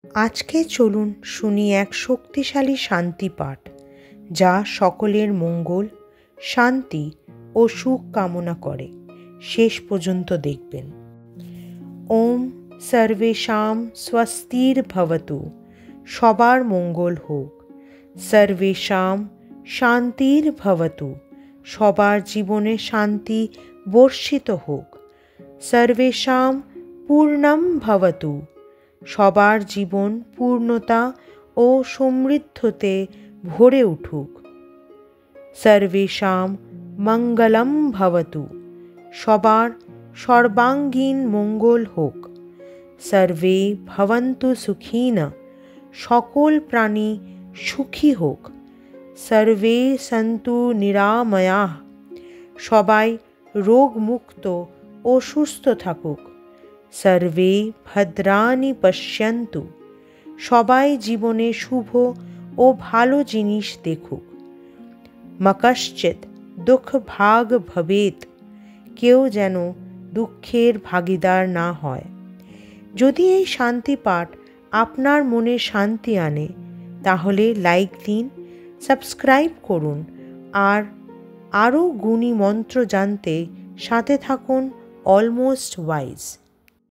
আজকে চলুন শুনি এক শক্তিশালী শান্তি পাঠ, যা সকলের মঙ্গল, শান্তি ও সুখ কামনা করে। শেষ পর্যন্ত দেখবেন। ওম সর্বেষাং স্বস্তির ভবতু। সবার মঙ্গল হোক। সর্বেষাং শান্তির ভবতু। সবার জীবনে শান্তি বর্ষিত হোক। সর্বেষাং পূর্ণম ভবতু। সবার জীবন পূর্ণতা ও সমৃদ্ধতে ভরে উঠুক। সর্বেষাং মঙ্গলম ভবতু। সবার সর্বাঙ্গীন মঙ্গল হোক। সর্বে ভবন্তু সুখিনঃ। সকল প্রাণী সুখী হোক। সর্বে সন্তু নিরাময়াঃ। সবাই রোগমুক্ত ও সুস্থ থাকুক। সর্বে ভদ্রাণি পশ্যন্তু। সবাই জীবনে শুভ ও ভালো জিনিস দেখুক। মা কশ্চিৎ দুঃখ ভাগ ভবেৎ। কেউ যেন দুঃখের ভাগীদার না হয়। যদি এই শান্তি পাঠ আপনার মনে শান্তি আনে, তাহলে লাইক দিন, সাবস্ক্রাইব করুন আর আরও গুণী মন্ত্র জানতে সাথে থাকুন অলমোস্ট ওয়াইজ।